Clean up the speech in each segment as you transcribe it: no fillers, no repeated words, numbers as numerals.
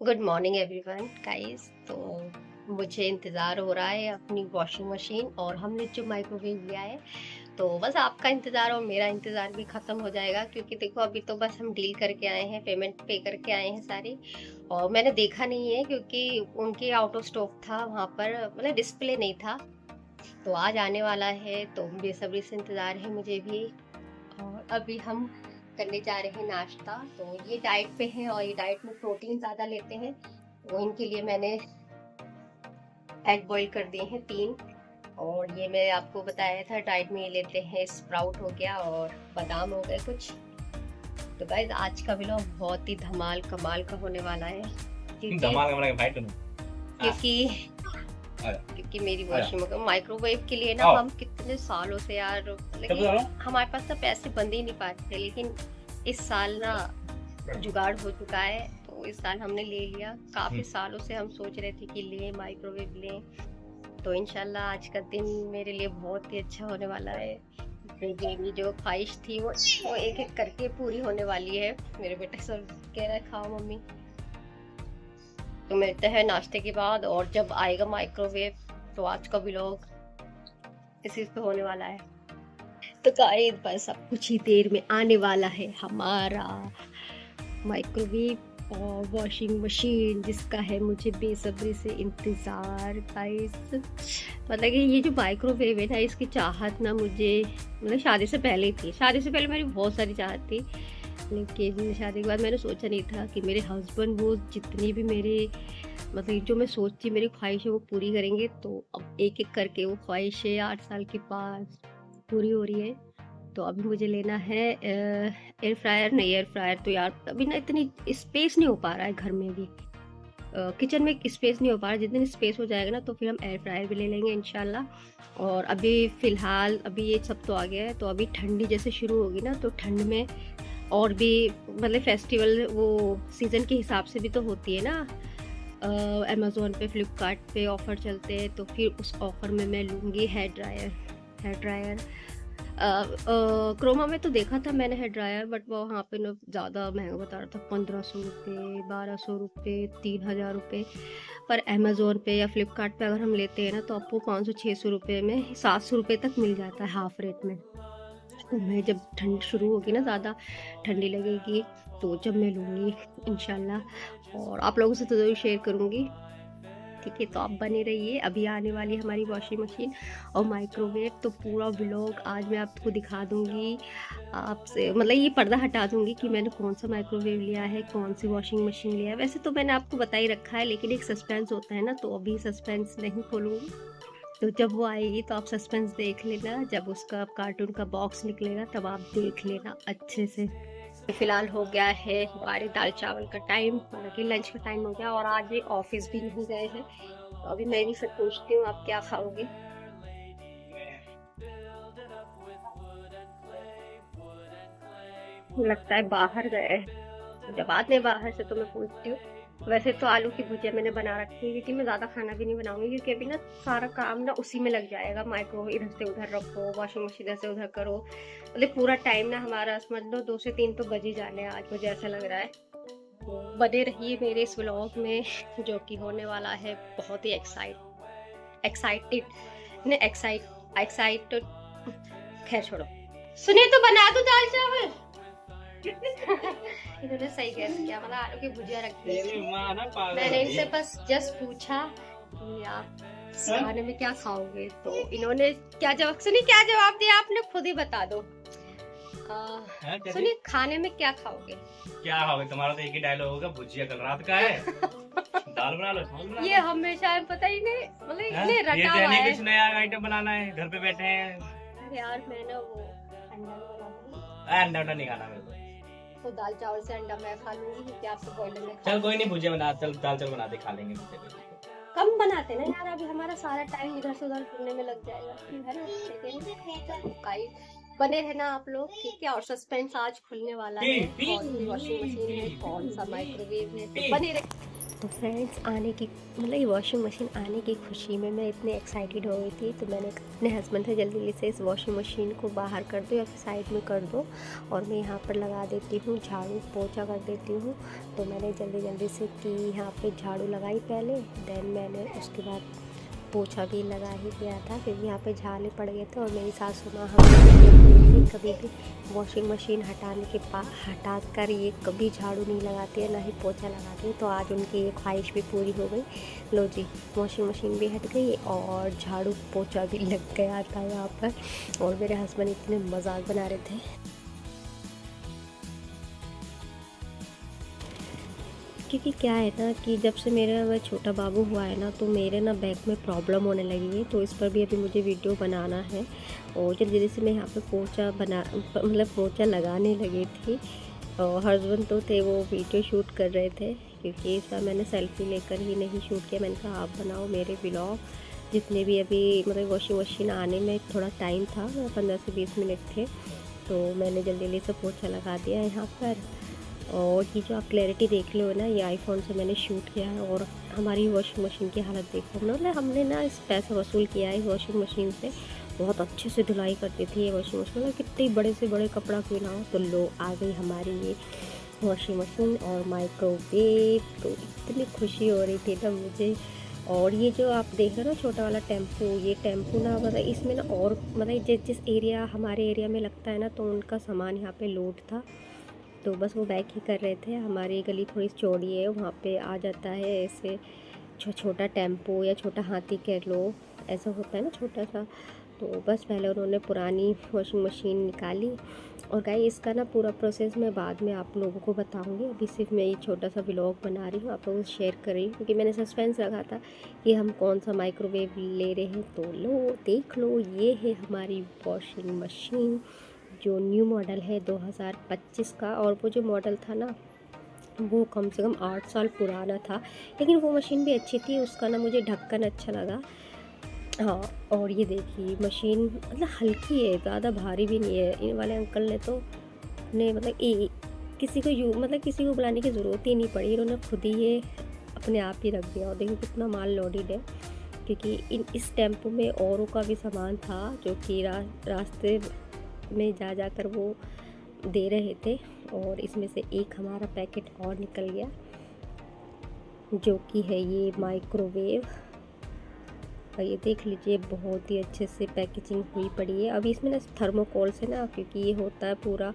Good morning everyone guys. तो मुझे इंतज़ार हो रहा है अपनी वॉशिंग मशीन और हमने जो माइक्रोवेव लिया है। तो बस आपका इंतज़ार और मेरा इंतज़ार भी ख़त्म हो जाएगा, क्योंकि देखो अभी तो बस हम डील करके आए हैं, पेमेंट पे करके आए हैं सारी। और मैंने देखा नहीं है क्योंकि उनके आउट ऑफ स्टॉक था वहाँ पर, मतलब डिस्प्ले नहीं था। तो आज आने वाला है, तो बेसब्री से इंतज़ार है मुझे भी। और अभी हम करने जा रहे हैं नाश्ता। तो ये डाइट पे हैं और ये डाइट में प्रोटीन ज़्यादा लेते हैं, तो इनके लिए मैंने एग बॉईल कर दिए हैं 3। और ये मैं आपको बताया था डाइट में ये लेते हैं, स्प्राउट हो गया और बादाम हो गए कुछ। तो गाइस आज का व्लॉग बहुत ही धमाल कमाल का होने वाला है, क्योंकि धमाल कमरा के भाई तुम क्योंकि आजा क्योंकि मेरी आजा वॉशिंग माइक्रोवेव के लिए ना आओ हम कितने सालों से यार, मतलब सब कि करो हमारे पास तो पैसे बंद ही नहीं पाते थे, लेकिन इस साल ना जुगाड़ हो चुका है। तो इस साल हमने ले लिया। काफी सालों से हम सोच रहे थे कि लें माइक्रोवेव लें। तो इंशाल्लाह आज का दिन मेरे लिए बहुत ही अच्छा होने वाला है। मेरी जो ख्वाहिश थी वो एक एक करके पूरी होने वाली है। मेरे बेटे सब कह रहे हैं खाओ मम्मी। तो मिलते हैं नाश्ते के बाद, और जब आएगा माइक्रोवेव तो आज का व्लॉग इसी पे होने वाला है। तो गाइस बस अब कुछ ही देर में आने वाला है हमारा माइक्रोवेव और वॉशिंग मशीन, जिसका है मुझे बेसब्री से इंतज़ार गाइस। मतलब कि ये जो माइक्रोवेव है ना, इसकी चाहत ना मुझे मतलब शादी से पहले थी। शादी से पहले मेरी बहुत सारी चाहत थी, लेकिन शादी के बाद मैंने सोचा नहीं था कि मेरे हस्बैंड वो जितनी भी मेरे मतलब जो मैं सोचती मेरी ख्वाहिश है वो पूरी करेंगे। तो अब एक एक करके वो ख्वाहिशें 8 साल के बाद पूरी हो रही है। तो अभी मुझे लेना है एयर फ्रायर। नहीं, एयर फ्रायर तो यार अभी ना इतनी स्पेस नहीं हो पा रहा है घर में भी। किचन में स्पेस नहीं हो पा रहा। जितनी स्पेस हो जाएगा ना तो फिर हम एयर फ्रायर भी ले लेंगे इंशाल्लाह। और अभी फ़िलहाल अभी ये सब तो आ गया है, तो अभी ठंडी जैसे शुरू होगी ना, तो ठंड में और भी मतलब फेस्टिवल वो सीज़न के हिसाब से भी तो होती है ना। अमेज़ोन पे फ्लिपकार्ट पे ऑफ़र चलते हैं, तो फिर उस ऑफ़र में मैं लूँगी hair dryer. Hair dryer Croma में तो देखा था मैंने हेयर ड्रायर, बट वो वहाँ पे ना ज़्यादा महंगा बता रहा था, 1500 रुपये, 1200 रुपये, 3000 रुपये। पर अमेज़ोन पे या फ्लिपकार्ट पे अगर हम लेते हैं ना तो आपको 500-600 रुपये में 700 रुपये तक मिल जाता है हाफ रेट में। तो मैं जब ठंड शुरू होगी ना, ज़्यादा ठंडी लगेगी, तो जब मैं लूँगी इंशाल्लाह और आप लोगों से तो ज़रूर शेयर करूँगी। ठीक है, तो आप बने रहिए। अभी आने वाली है हमारी वॉशिंग मशीन और माइक्रोवेव, तो पूरा व्लॉग आज मैं आपको दिखा दूँगी। आपसे मतलब ये पर्दा हटा दूँगी कि मैंने कौन सा माइक्रोवेव लिया है, कौन सी वॉशिंग मशीन लिया है। वैसे तो मैंने आपको बता ही रखा है, लेकिन एक सस्पेंस होता है ना, तो अभी सस्पेंस नहीं खोलूँगी। तो जब वो आएगी तो आप सस्पेंस देख लेना, जब उसका कार्टून का बॉक्स निकलेगा तब आप देख लेना अच्छे से। फिलहाल हो गया है हमारे दाल चावल का टाइम, मतलब कि लंच का टाइम हो गया, और आज ये ऑफिस भी नहीं गए हैं। तो अभी मैं इन्हीं से पूछती हूँ आप क्या खाओगे। लगता है बाहर गए हैं। जब आते हैं बाहर से तो मैं पूछती हूँ। वैसे तो आलू की भुजिया मैंने बना रखी है, क्योंकि मैं ज़्यादा खाना भी नहीं बनाऊंगी, क्योंकि अभी ना सारा काम ना उसी में लग जाएगा। माइक्रो इधर से उधर रखो, वॉशिंग मशीन इधर से उधर करो, मतलब पूरा टाइम ना हमारा समझ लो 2 से 3 तो बज ही जाने हैं आज, मुझे ऐसा लग रहा है। तो बने रहिए मेरे इस व्लॉग में, जो कि होने वाला है बहुत ही एक्साइटेड ने एक्साइटेड। खैर छोड़ो, सुनिए तो बना दो दाल चावल। इन्होंने सही गैस किया, मतलब आलू की भुजिया रखी तेरी थी। माँ ना पागल मैंने होगी इनसे बस जस्ट पूछा कि आप खाने में क्या खाओगे, तो इन्होंने क्या जवाब, सुनिए क्या जवाब दिया आपने, खुद ही बता दो। सुनिए खाने में क्या खाओगे। क्या होगा तुम्हारा, तो एक ही डायलॉग होगा, भुजिया कल रात का है, दाल बना लो, चावल बना ये लो। हमेशा पता ही नहीं, मतलब हैं? इतने ये रटा तो हुआ नहीं है। कुछ नया आइटम बनाना है, घर पे बैठे हैं। अरे यार मैं ना वो अंडा भी बना दूंगी। अंडा अंडा नहीं खाना मेरे को। तो दाल चावल से अंडा मैं खा लूंगी, क्योंकि आपसे बॉयलर में खा चल कोई नहीं, भुजिया बना, चल दाल चावल बना दे, खा लेंगे भुजिया पे। कम बनाते ना यार, अभी हमारा सारा टाइम इधर से उधर घूमने में लग जाएगा, है ना। लेकिन गाइस बने रहना आप लोग, ठीक है। और सस्पेंस आज खुलने वाला है, कौन सी वॉशिंग मशीन है, कौन सा माइक्रोवेव है, तो बने रहे। तो फ्रेंड्स आने की मतलब ये वॉशिंग मशीन आने की खुशी में मैं इतनी एक्साइटेड हो गई थी, तो मैंने अपने हस्बैंड से जल्दी से इस वॉशिंग मशीन को बाहर कर दो या फिर साइड में कर दो और मैं यहाँ पर लगा देती हूँ, झाड़ू पोछा कर देती हूँ। तो मैंने जल्दी से कि यहाँ पे झाड़ू लगाई पहले, देन मैंने उसके बाद पोछा भी लगा ही दिया था क्योंकि यहाँ पे झाले पड़ गए थे। और मेरी सासू माँ हमेशा बोलती है कि कभी भी वॉशिंग मशीन हटा कर ये कभी झाड़ू नहीं लगाती है, ना ही पोछा लगाती है। तो आज उनकी ये ख्वाहिश भी पूरी हो गई। लो जी, वॉशिंग मशीन भी हट गई और झाड़ू पोछा भी लग गया था यहाँ पर। और मेरे हस्बैंड इतने मजाक बना रहे थे क्योंकि क्या है ना कि जब से मेरा वह छोटा बाबू हुआ है ना, तो मेरे ना बैक में प्रॉब्लम होने लगी है। तो इस पर भी अभी मुझे वीडियो बनाना है। और जल्दी से मैं यहाँ पे पोछा लगाने लगी थी। और हस्बैंड तो थे, वो वीडियो शूट कर रहे थे क्योंकि इस बार मैंने सेल्फी लेकर ही नहीं शूट किया। मैंने कहा आप बनाओ मेरे व्लॉग जितने भी। अभी मतलब वॉशिंग मशीन आने में थोड़ा टाइम था, 15 से 20 मिनट थे, तो मैंने जल्दी से पोछा लगा दिया यहाँ पर। और ये जो आप क्लैरिटी देख लो ना, ये आईफोन से मैंने शूट किया है। और हमारी वॉशिंग मशीन की हालत देखो, मतलब हमने ना इस पैसा वसूल किया है इस वॉशिंग मशीन से। बहुत अच्छे से धुलाई करती थी ये वॉशिंग मशीन, मतलब कितने बड़े से बड़े कपड़ा क्यों ना हो। तो लो आ गई हमारी ये वॉशिंग मशीन और माइक्रोवेव। तो इतनी खुशी हो रही थी ना मुझे। और ये जो आप देख रहे हो ना छोटा वाला टेम्पो, ये टेम्पो ना मतलब इसमें ना और मतलब जिस एरिया हमारे एरिया में लगता है ना, तो उनका सामान यहाँ पे लोड था। तो बस वो बैक ही कर रहे थे। हमारी गली थोड़ी चौड़ी है, वहाँ पे आ जाता है ऐसे छोटा टेम्पो या छोटा हाथी कह लो, ऐसा होता है ना छोटा सा। तो बस पहले उन्होंने पुरानी वॉशिंग मशीन निकाली। और गाइस इसका ना पूरा प्रोसेस मैं बाद में आप लोगों को बताऊंगी। अभी सिर्फ मैं ये छोटा सा व्लॉग बना रही हूँ, आप लोगों से शेयर कर रही हूँ क्योंकि मैंने सस्पेंस रखा था कि हम कौन सा माइक्रोवेव ले रहे हैं। तो लो देख लो, ये है हमारी वॉशिंग मशीन जो न्यू मॉडल है 2025 का। और वो जो मॉडल था ना, वो कम से कम 8 साल पुराना था, लेकिन वो मशीन भी अच्छी थी। उसका ना मुझे ढक्कन अच्छा लगा। हाँ, और ये देखिए मशीन मतलब हल्की है, ज़्यादा भारी भी नहीं है। इन वाले अंकल ने तो ने मतलब किसी को बुलाने की ज़रूरत ही नहीं पड़ी, इन्होंने खुद ही ये अपने आप ही रख दिया। और देखिए कितना माल लोडेड है क्योंकि इस टेम्पो में औरों का भी सामान था जो कि रास्ते में जाकर वो दे रहे थे। और इसमें से एक हमारा पैकेट और निकल गया जो कि है ये माइक्रोवेव। और ये देख लीजिए बहुत ही अच्छे से पैकेजिंग हुई पड़ी है। अभी इसमें ना थर्मोकोल से ना, क्योंकि ये होता है पूरा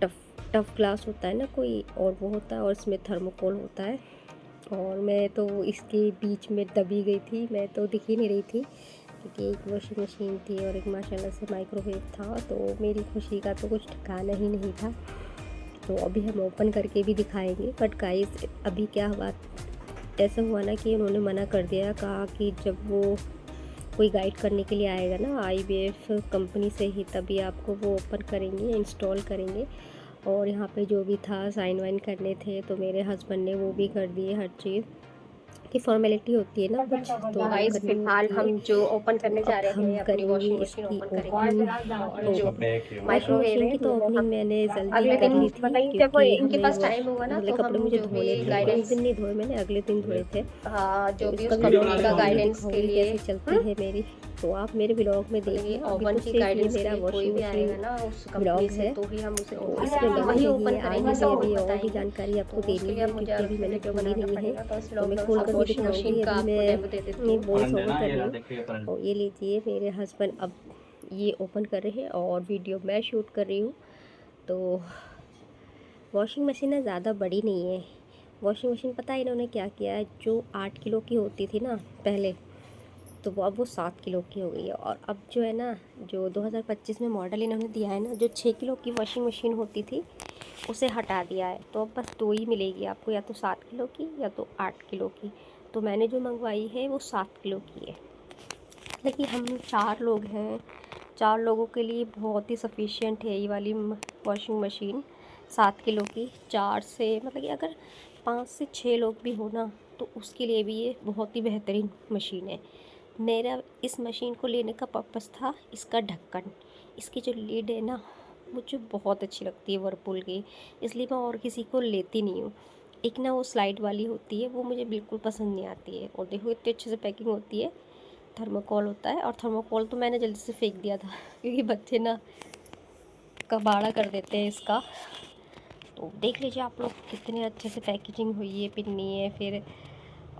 टफ ग्लास होता है ना कोई, और वो होता है और इसमें थर्मोकोल होता है। और मैं तो इसके बीच में दबी गई थी, मैं तो दिख ही नहीं रही थी क्योंकि एक वॉशिंग मशीन थी और एक माशाल्लाह से माइक्रोवेव था। तो मेरी खुशी का तो कुछ ठिकाना ही नहीं था। तो अभी हम ओपन करके भी दिखाएंगे। बट गाइस अभी क्या हुआ, ऐसा हुआ ना कि उन्होंने मना कर दिया, कहा कि जब वो कोई गाइड करने के लिए आएगा ना IBF कंपनी से ही, तभी आपको वो ओपन करेंगे, इंस्टॉल करेंगे। और यहाँ पे जो भी था साइन वाइन करने थे, तो मेरे हस्बैंड ने वो भी कर दिए। हर चीज़ की फॉर्मेलिटी होती है ना कुछ, तो गाइस फिलहाल हम जो ओपन करने जा रहे हैं अपनी वॉशिंग मशीन ओपन करेंगे। माइक्रोवेव की तो ओपनिंग मैंने जल्दी कर ली थी क्योंकि इनके पास टाइम होगा ना, मतलब कपड़े मुझे धोने थे। उस दिन नहीं धोए मैंने, अगले दिन धोए थे। जो भी उसका कंपनी का गाइडेंस के लिए कैसे चलती है मेरी, तो आप मेरे ब्लॉग में देखिए। ओपन की गाइडेंस मेरा वॉशिंग मशीन ना उस ब्लॉग है, तो ही हम उसे इसमें वही ओपन करेंगे। सब अभी और भी जानकारी आपको देनी है क्योंकि अभी मैंने खोली नहीं है, तो मैं खोल कर वॉशिंग मशीन का मैं वॉइस ओवर कर रही हूँ। और ये लीजिए मेरे हस्बैंड अब ये ओपन कर रहे हैं और वीडियो मैं शूट कर रही हूँ। तो वॉशिंग मशीन ना ज़्यादा बड़ी नहीं है। वॉशिंग मशीन पता है इन्होंने क्या किया है, जो 8 किलो की होती थी ना पहले, तो वो अब वो 7 किलो की हो गई है। और अब जो है ना, जो 2025 में मॉडल इन्होंने दिया है ना, जो 6 किलो की वॉशिंग मशीन होती थी उसे हटा दिया है। तो अब बस 2 ही मिलेगी आपको, या तो 7 किलो की या तो 8 किलो की। तो मैंने जो मंगवाई है वो 7 किलो की है। लेकिन हम 4 लोग हैं, 4 लोगों के लिए बहुत ही सफिशिएंट है ये वाली वॉशिंग मशीन 7 किलो की। 4 से मतलब कि अगर 5 से 6 लोग भी हो ना, तो उसके लिए भी ये बहुत ही बेहतरीन मशीन है। मेरा इस मशीन को लेने का पर्पस था इसका ढक्कन। इसकी जो लीड है ना, मुझे बहुत अच्छी लगती है वर्लपूल की, इसलिए मैं और किसी को लेती नहीं हूँ। एक ना वो स्लाइड वाली होती है, वो मुझे बिल्कुल पसंद नहीं आती है। और देखो इतनी अच्छे से पैकिंग होती है, थर्मोकोल होता है। और थर्मोकोल तो मैंने जल्दी से फेंक दिया था क्योंकि बच्चे ना कबाड़ा कर देते हैं इसका। तो देख लीजिए आप लोग कितने अच्छे से पैकेजिंग हुई है, पिन्नी है फिर।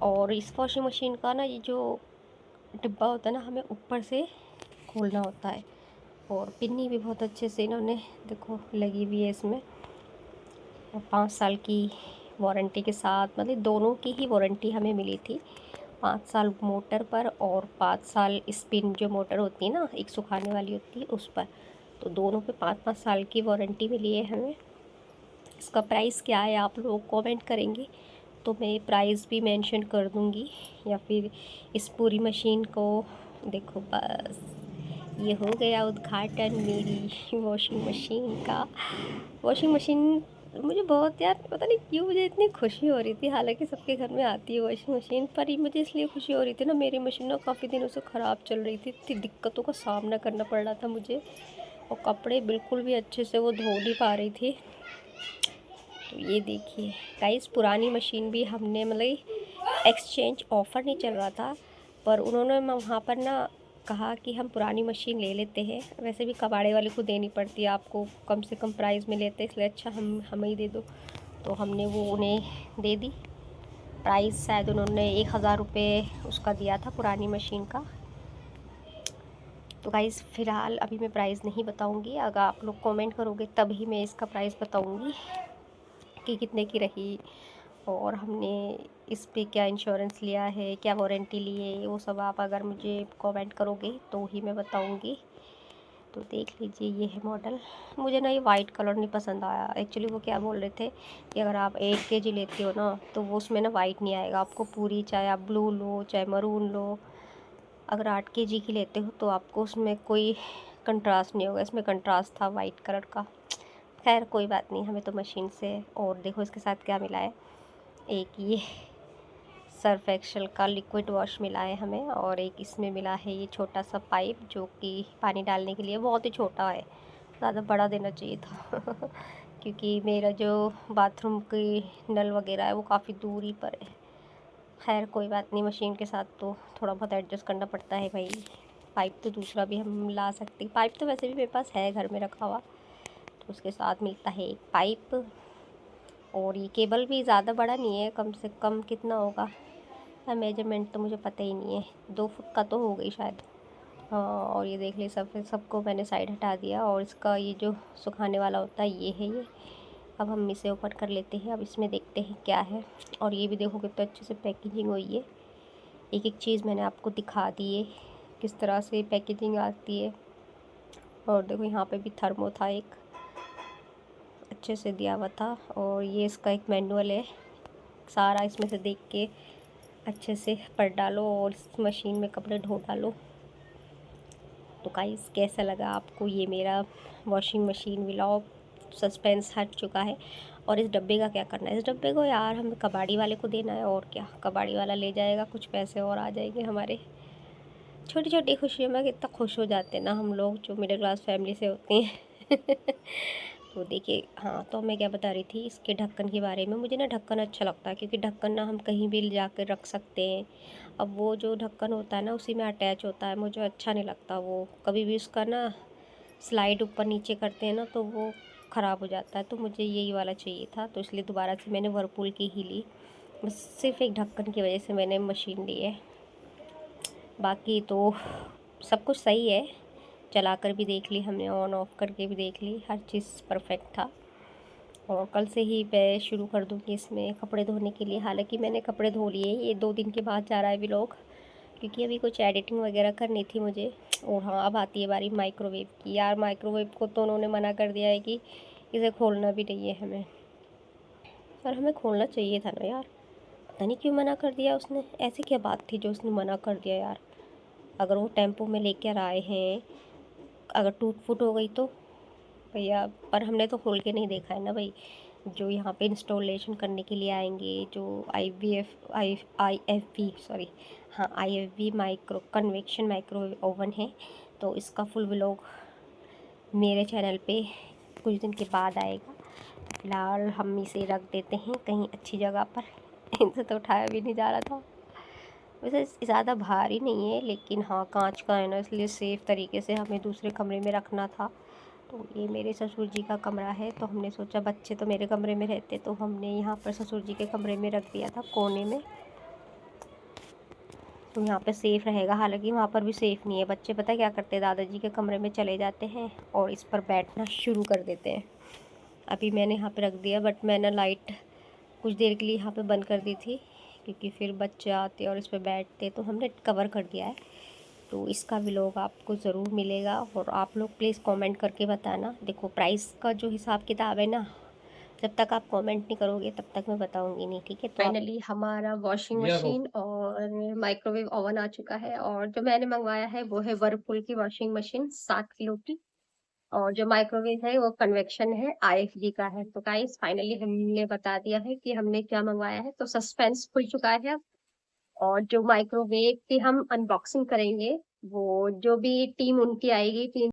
और इस वॉशिंग मशीन का ना ये जो डिब्बा होता है ना, हमें ऊपर से खोलना होता है। और पिन्नी भी बहुत अच्छे से इन्होंने देखो लगी हुई है इसमें। और 5 साल की वारंटी के साथ, मतलब दोनों की ही वारंटी हमें मिली थी। 5 साल मोटर पर और 5 साल स्पिन जो मोटर होती है ना, एक सुखाने वाली होती है उस पर। तो दोनों पे 5-5 साल की वारंटी मिली है हमें। इसका प्राइस क्या है आप लोग कमेंट करेंगे तो मैं प्राइस भी मेंशन कर दूंगी। या फिर इस पूरी मशीन को देखो, बस ये हो गया उद्घाटन मेरी वॉशिंग मशीन का। वॉशिंग मशीन मुझे बहुत, यार पता नहीं क्यों मुझे इतनी खुशी हो रही थी। हालांकि सबके घर में आती है वॉशिंग मशीन, पर ये मुझे इसलिए खुशी हो रही थी ना, मेरी मशीन ना काफ़ी दिनों से ख़राब चल रही थी, इतनी दिक्कतों का सामना करना पड़ रहा था मुझे। और कपड़े बिल्कुल भी अच्छे से वो धो नहीं पा रही थी। तो ये देखिए गाइस, पुरानी मशीन भी हमने मतलब एक्सचेंज ऑफ़र नहीं चल रहा था, पर उन्होंने वहाँ पर ना कहा कि हम पुरानी मशीन ले लेते हैं। वैसे भी कबाड़े वाले को देनी पड़ती है, आपको कम से कम प्राइस में लेते हैं, इसलिए अच्छा हमें ही दे दो। तो हमने वो उन्हें दे दी। प्राइस शायद उन्होंने 1000 रुपये उसका दिया था पुरानी मशीन का। तो गाइस फ़िलहाल अभी मैं प्राइस नहीं बताऊंगी, अगर आप लोग कमेंट करोगे तभी मैं इसका प्राइस बताऊंगी कि कितने की रही। और हमने इस पे क्या इंश्योरेंस लिया है, क्या वारंटी ली है, वो सब आप अगर मुझे कमेंट करोगे तो ही मैं बताऊंगी। तो देख लीजिए ये है मॉडल। मुझे ना ये वाइट कलर नहीं पसंद आया। एक्चुअली वो क्या बोल रहे थे कि अगर आप 1 kg लेते हो ना तो वो उसमें ना वाइट नहीं आएगा आपको पूरी, चाहे आप ब्लू लो चाहे मरून लो। अगर 8 kg की लेते हो तो आपको उसमें कोई कंट्रास्ट नहीं होगा, इसमें कंट्रास्ट था वाइट कलर का। खैर कोई बात नहीं, हमें तो मशीन से। और देखो इसके साथ क्या मिला है, एक ये सर्फ एक्सेल का लिक्विड वॉश मिला है हमें। और एक इसमें मिला है ये छोटा सा पाइप जो कि पानी डालने के लिए, बहुत ही छोटा है, ज़्यादा बड़ा देना चाहिए था क्योंकि मेरा जो बाथरूम की नल वगैरह है वो काफ़ी दूरी पर है। खैर कोई बात नहीं, मशीन के साथ तो थोड़ा बहुत एडजस्ट करना पड़ता है भाई। पाइप तो दूसरा भी हम ला सकते हैं, पाइप तो वैसे भी मेरे पास है घर में रखा हुआ। तो उसके साथ मिलता है एक पाइप। और ये केबल भी ज़्यादा बड़ा नहीं है, कम से कम कितना होगा, मेजरमेंट तो मुझे पता ही नहीं है, 2 फुट का तो हो गई शायद। हाँ, और ये देख ली सबको मैंने साइड हटा दिया। और इसका ये जो सुखाने वाला होता है ये है ये। अब हम इसे ओपन कर लेते हैं, अब इसमें देखते हैं क्या है। और ये भी देखो कितने अच्छे से पैकेजिंग हुई है, एक एक चीज़ मैंने आपको दिखा दी है किस तरह से पैकेजिंग आती है। और देखो यहाँ पे भी थर्मो था, एक अच्छे से दिया हुआ था। और ये इसका एक मैनुअल है, सारा इसमें से देख के अच्छे से पढ़ डालो और इस मशीन में कपड़े धो डालो। तो गाइस कैसा लगा आपको ये मेरा वॉशिंग मशीन व्लॉग, सस्पेंस हट चुका है। और इस डब्बे का क्या करना है, इस डब्बे को यार हमें कबाड़ी वाले को देना है, और क्या, कबाड़ी वाला ले जाएगा, कुछ पैसे और आ जाएंगे हमारे। छोटी छोटी खुशियों में कितना खुश हो जाते हैं ना हम लोग जो मिडिल क्लास फैमिली से होते हैं तो देखिए, हाँ तो मैं क्या बता रही थी इसके ढक्कन के बारे में। मुझे ना ढक्कन अच्छा लगता है क्योंकि ढक्कन ना हम कहीं भी ले जाकर रख सकते हैं। अब वो जो ढक्कन होता है ना उसी में अटैच होता है, मुझे अच्छा नहीं लगता वो। कभी भी उसका ना स्लाइड ऊपर नीचे करते हैं ना तो वो ख़राब हो जाता है। तो मुझे यही वाला चाहिए था, तो इसलिए दोबारा से मैंने वर्लपूल की ही ली। बस सिर्फ एक ढक्कन की वजह से मैंने मशीन ली है, बाकी तो सब कुछ सही है। चला कर भी देख ली हमने, ऑन ऑफ करके भी देख ली, हर चीज़ परफेक्ट था। और कल से ही मैं शुरू कर दूँगी इसमें कपड़े धोने के लिए। हालांकि मैंने कपड़े धो लिए, ये 2 दिन के बाद जा रहा है व्लॉग क्योंकि अभी कुछ एडिटिंग वगैरह करनी थी मुझे। और हाँ, अब आती है बारी माइक्रोवेव की। यार माइक्रोवेव को तो उन्होंने मना कर दिया है कि इसे खोलना भी नहीं है हमें, पर हमें खोलना चाहिए था ना यार, पता नहीं क्यों मना कर दिया उसने। ऐसी क्या बात थी जो उसने मना कर दिया यार। अगर वो टेम्पो में लेकर आए हैं, अगर टूट फूट हो गई तो भैया, पर हमने तो खोल के नहीं देखा है ना भाई। जो यहाँ पे इंस्टॉलेशन करने के लिए आएंगे, जो IFV सॉरी, हाँ IFV micro convection microwave oven है, तो इसका फुल व्लॉग मेरे चैनल पे कुछ दिन के बाद आएगा। फिलहाल हम इसे रख देते हैं कहीं अच्छी जगह पर। इनसे तो उठाया भी नहीं जा रहा था। वैसे ज़्यादा भारी नहीं है, लेकिन हाँ कांच का है ना, इसलिए सेफ़ तरीके से हमें दूसरे कमरे में रखना था। तो ये मेरे ससुर जी का कमरा है, तो हमने सोचा बच्चे तो मेरे कमरे में रहते, तो हमने यहाँ पर ससुर जी के कमरे में रख दिया था कोने में। तो यहाँ पे सेफ़ रहेगा। हालांकि वहाँ पर भी सेफ़ नहीं है। बच्चे पता है क्या करते हैं, दादाजी के कमरे में चले जाते हैं और इस पर बैठना शुरू कर देते हैं। अभी मैंने यहाँ पे रख दिया, बट मैंने लाइट कुछ देर के लिए यहाँ पे बंद कर दी थी, क्योंकि फिर बच्चे आते और इस पर बैठते, तो हमने कवर कर दिया है। तो इसका व्लॉग आपको ज़रूर मिलेगा, और आप लोग प्लीज़ कमेंट करके बताना। देखो प्राइस का जो हिसाब किताब है ना, जब तक आप कमेंट नहीं करोगे तब तक मैं बताऊंगी नहीं, ठीक है। तो फाइनली हमारा वॉशिंग मशीन और माइक्रोवेव ओवन आ चुका है, और जो मैंने मंगवाया है वो है वर्लपूल की वॉशिंग मशीन 7 किलो की, और जो माइक्रोवेव है वो कन्वेक्शन है, IFG का है। तो गाइस फाइनली हमने बता दिया है कि हमने क्या मंगवाया है, तो सस्पेंस खुल चुका है। और जो माइक्रोवेव की हम अनबॉक्सिंग करेंगे, वो जो भी टीम उनकी आएगी, टीम